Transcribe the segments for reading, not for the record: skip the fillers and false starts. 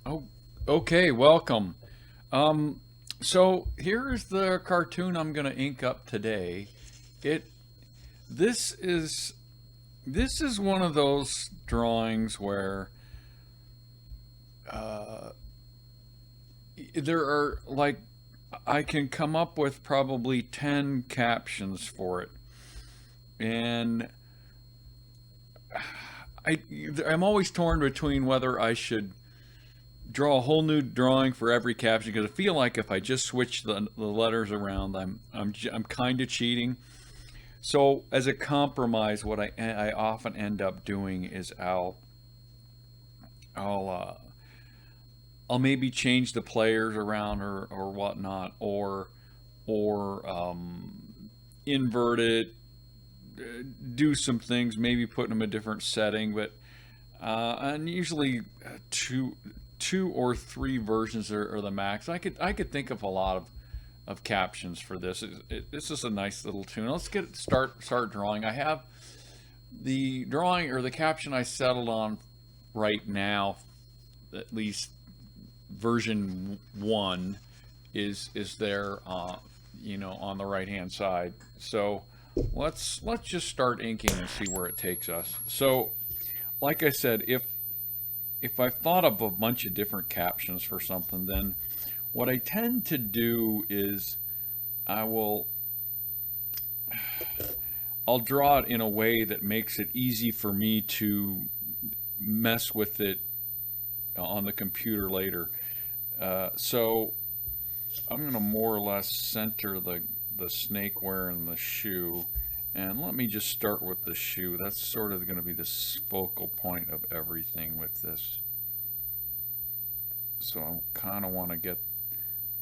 Oh, okay, welcome. Um, so here's the cartoon I'm gonna ink up today. It this is this is one of those drawings where uh, there are like I can come up with probably 10 captions for it, and I I'm always torn between whether I should draw a whole new drawing for every caption because I feel like if I just switch the letters around, I'm kind of cheating. So as a compromise, what I often end up doing is I'll I'll maybe change the players around or whatnot or invert it, do some things, maybe put them in a different setting, but and usually two or three versions are the max. I could think of a lot of captions for this. It's just a nice little tune. Let's start drawing. I have the drawing or the caption I settled on right now. At least version one is there, on the right hand side. So let's just start inking and see where it takes us. So, like I said, if I've thought of a bunch of different captions for something, then what I tend to do is I will I'll draw it in a way that makes it easy for me to mess with it on the computer later. So I'm going to more or less center the snake wearing the shoe. And let me just start with the shoe. That's sort of going to be the focal point of everything with this. So I kind of want to get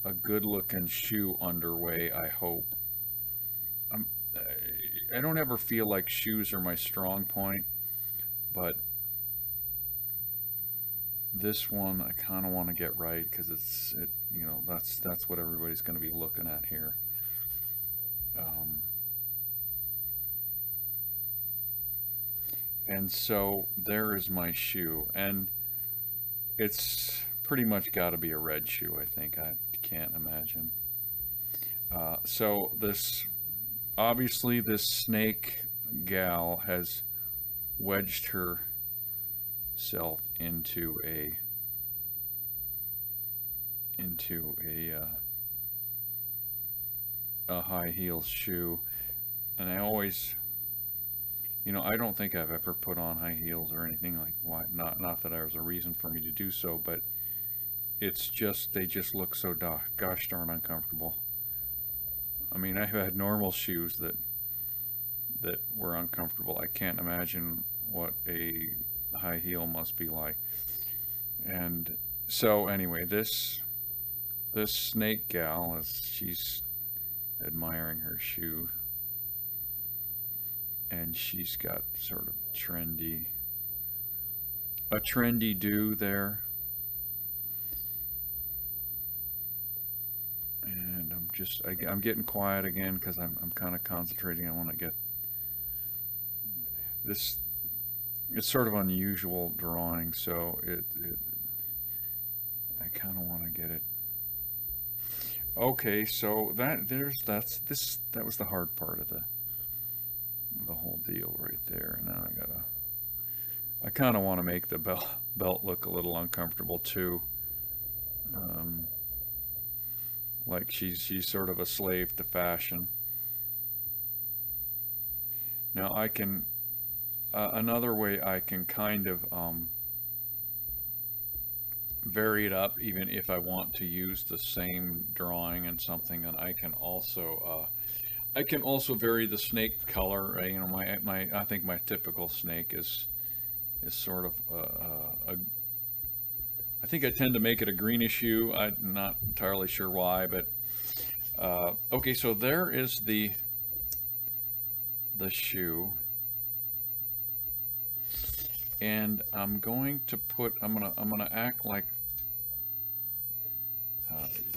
a good looking shoe underway, I hope. I'm, I don't ever feel like shoes are my strong point, but this one I kind of want to get right because that's what everybody's going to be looking at here. Um, and so there is my shoe, and it's pretty much got to be a red shoe. I think I can't imagine. So this obviously this snake gal has wedged herself into a high heel shoe, and I always, I don't think I've ever put on high heels or anything like why not that there's a reason for me to do so, but it's just they just look so gosh darn uncomfortable. I mean, I've had normal shoes that were uncomfortable. I can't imagine what a high heel must be like. And so anyway, this snake gal is she's admiring her shoe, and she's got sort of trendy do there. And I'm getting quiet again because I'm kind of concentrating. I want to get this. It's sort of unusual drawing, so it I kind of want to get it. Okay, so that was the hard part of the whole deal right there. Now I kind of want to make the belt look a little uncomfortable too. Um, like she's sort of a slave to fashion. Now I can another way I can kind of vary it up even if I want to use the same drawing and something, and I can also vary the snake color. My I think my typical snake is sort of a I think I tend to make it a greenish hue. I'm not entirely sure why, but okay. So there is the shoe, and I'm gonna act like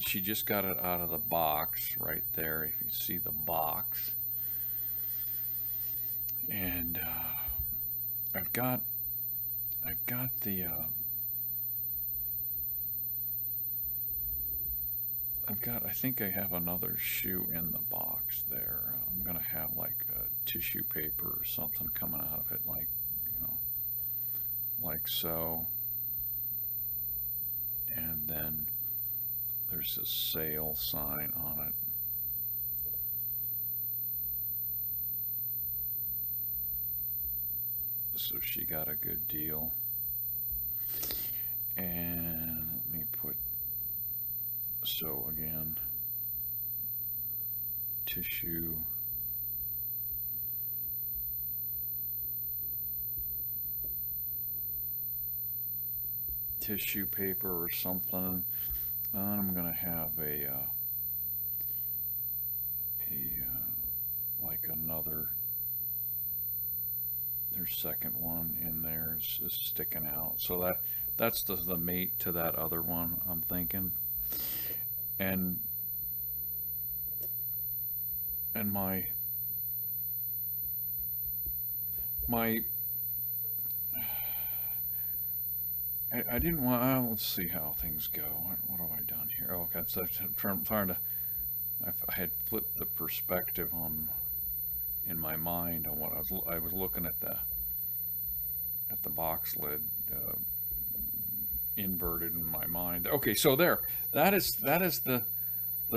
she just got it out of the box right there. If you see the box, and I've got I've got I think I have another shoe in the box there. I'm gonna have like tissue paper or something coming out of it, like, you know, like so. And then there's a sale sign on it. So she got a good deal. And let me put, so again, tissue. Tissue paper or something. I'm gonna have like another. Their second one in there is sticking out, so that's the mate to that other one, I'm thinking. And and my I didn't want. Let's see how things go. What have I done here? Oh, okay. So I'm trying to. I had flipped the perspective on in my mind on what I was looking at the box lid inverted in my mind. Okay, so there. That is the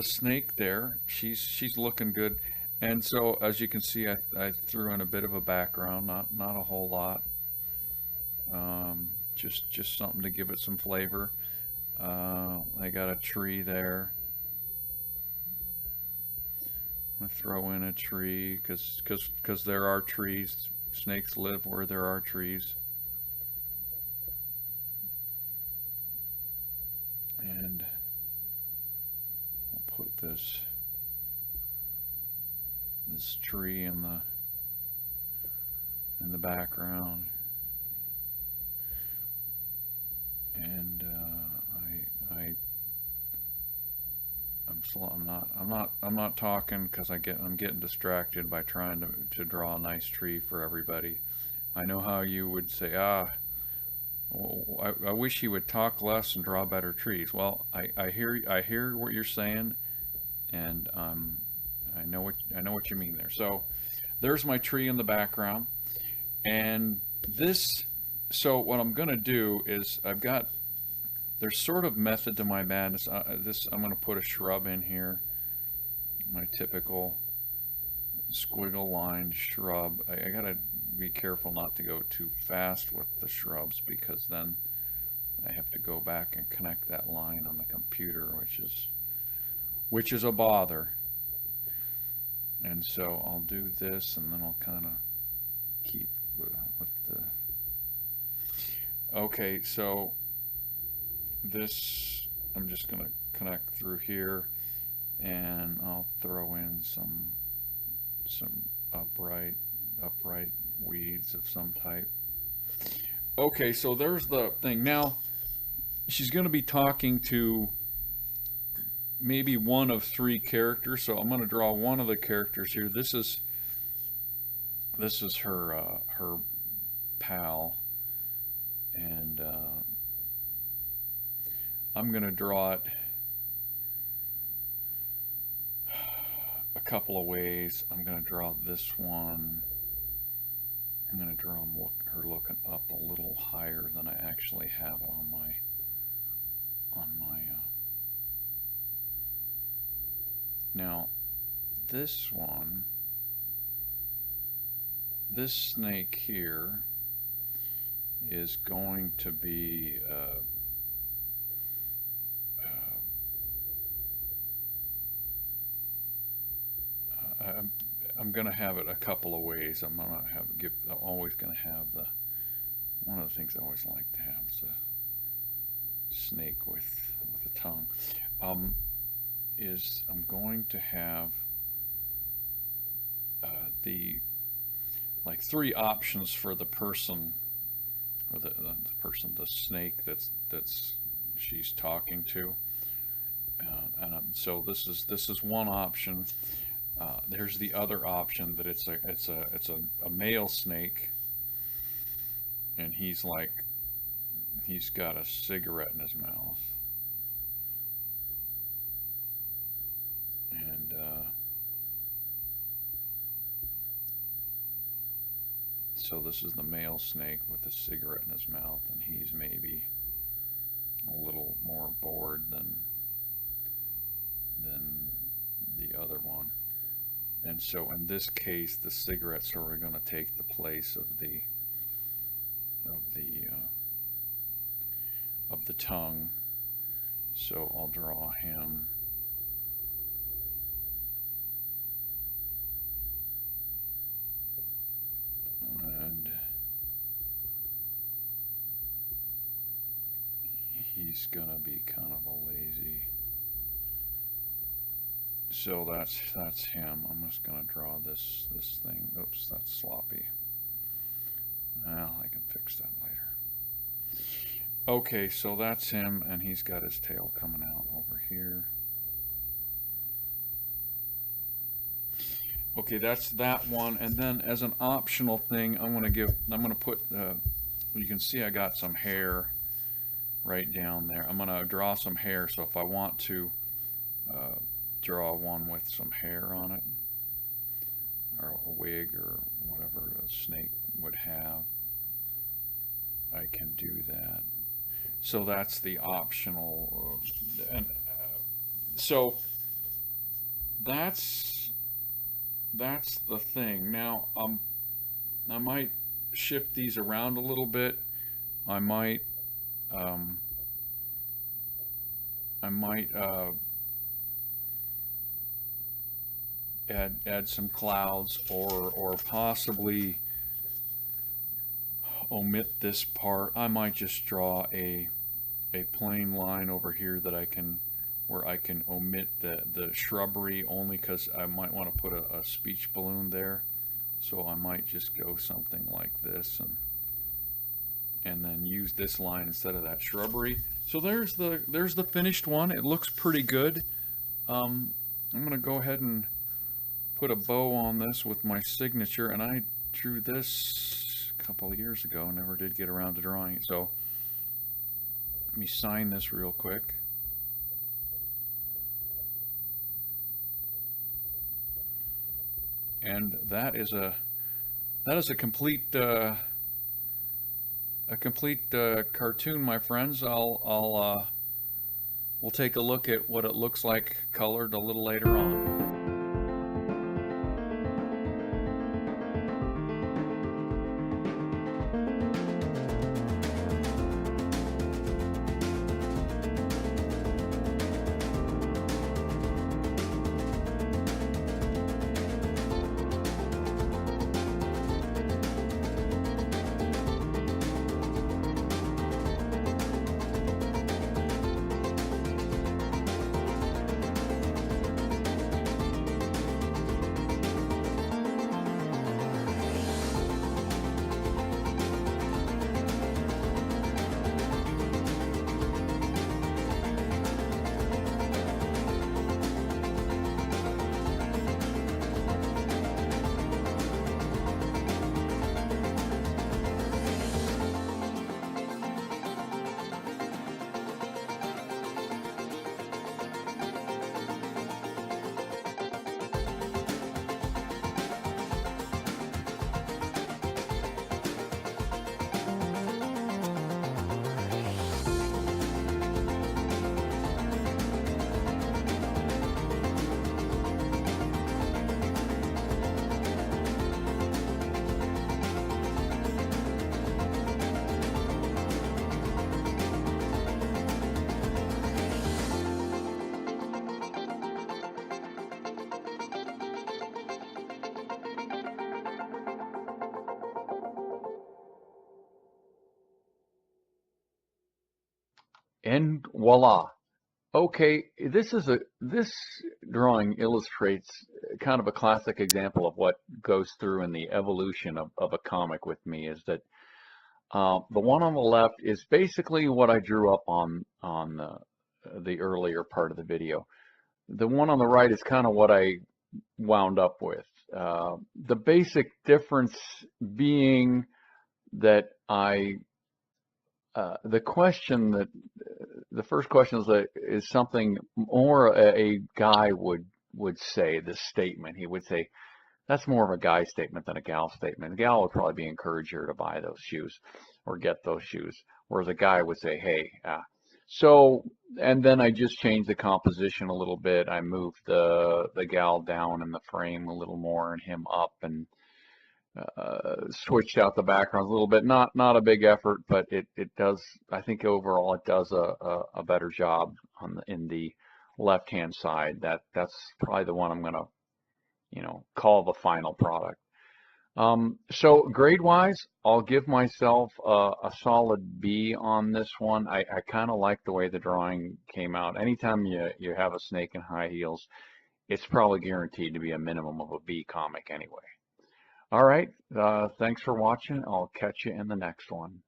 snake there. She's looking good. And so as you can see, I threw in a bit of a background, not a whole lot. Just something to give it some flavor. I got a tree there. I'm gonna throw in a tree because there are trees. Snakes live where there are trees. And we'll put this tree in the background. And I'm slow. I'm not talking because I'm getting distracted by trying to draw a nice tree for everybody. I know how you would say, well, I wish you would talk less and draw better trees. Well, I hear what you're saying, and I know what you mean there. So there's my tree in the background, and this. So what I'm gonna do is there's sort of method to my madness. I'm gonna put a shrub in here, my typical squiggle lined shrub. I gotta be careful not to go too fast with the shrubs because then I have to go back and connect that line on the computer, which is a bother. And so I'll do this, and then I'll kind of keep with the. Okay, so this I'm just gonna connect through here, and I'll throw in some upright weeds of some type. Okay, so there's the thing. Now she's going to be talking to maybe one of three characters, so I'm going to draw one of the characters here. This is her pal, and I'm going to draw it a couple of ways. I'm going to draw this one. I'm going to draw her looking up a little higher than I actually have it on my now this one, this snake here is going to be I'm going to have it a couple of ways. I'm always going to have one of the things I always like to have is a snake with a tongue. Is I'm going to have the like three options for the person or the person, the snake that's she's talking to, and so this is one option. There's the other option that it's a male snake, and he's got a cigarette in his mouth. so this is the male snake with a cigarette in his mouth, and he's maybe a little more bored than the other one. And so in this case, the cigarettes are going to take the place of the tongue. So I'll draw him. And he's gonna be kind of a lazy. So that's him. I'm just gonna draw this thing. Oops, that's sloppy. Well, I can fix that later. Okay, so that's him, and he's got his tail coming out over here. Okay, that's that one. And then as an optional thing, I'm gonna put, you can see I got some hair right down there. I'm gonna draw some hair, so if I want to draw one with some hair on it, or a wig or whatever a snake would have, I can do that. So that's the optional, and so that's the thing. Now I might shift these around a little bit. I might add some clouds, or possibly omit this part. I might just draw a plain line over here that I can, where I can omit the shrubbery, only because I might want to put a speech balloon there. So I might just go something like this, and then use this line instead of that shrubbery. So there's the finished one. It looks pretty good. I'm gonna go ahead and put a bow on this with my signature, and I drew this a couple of years ago, never did get around to drawing it. So let me sign this real quick. And that is a complete cartoon, my friends. We'll take a look at what it looks like colored a little later on. And voila. Okay, this drawing illustrates kind of a classic example of what goes through in the evolution of a comic with me, is that the one on the left is basically what I drew up on the earlier part of the video. The one on the right is kind of what I wound up with. The basic difference being that the first question is something more a guy would would say this statement. He would say, that's more of a guy statement than a gal statement. A gal would probably be encouraged her to buy those shoes or get those shoes, whereas a guy would say, hey, so, and then I just changed the composition a little bit. I moved the gal down in the frame a little more and him up, and switched out the backgrounds a little bit. Not a big effort, but it does. I think overall it does a better job in the left hand side. That's probably the one I'm gonna call the final product. So grade wise, I'll give myself a solid B on this one. I kind of like the way the drawing came out. Anytime you have a snake in high heels, it's probably guaranteed to be a minimum of a B comic anyway. All right, thanks for watching. I'll catch you in the next one.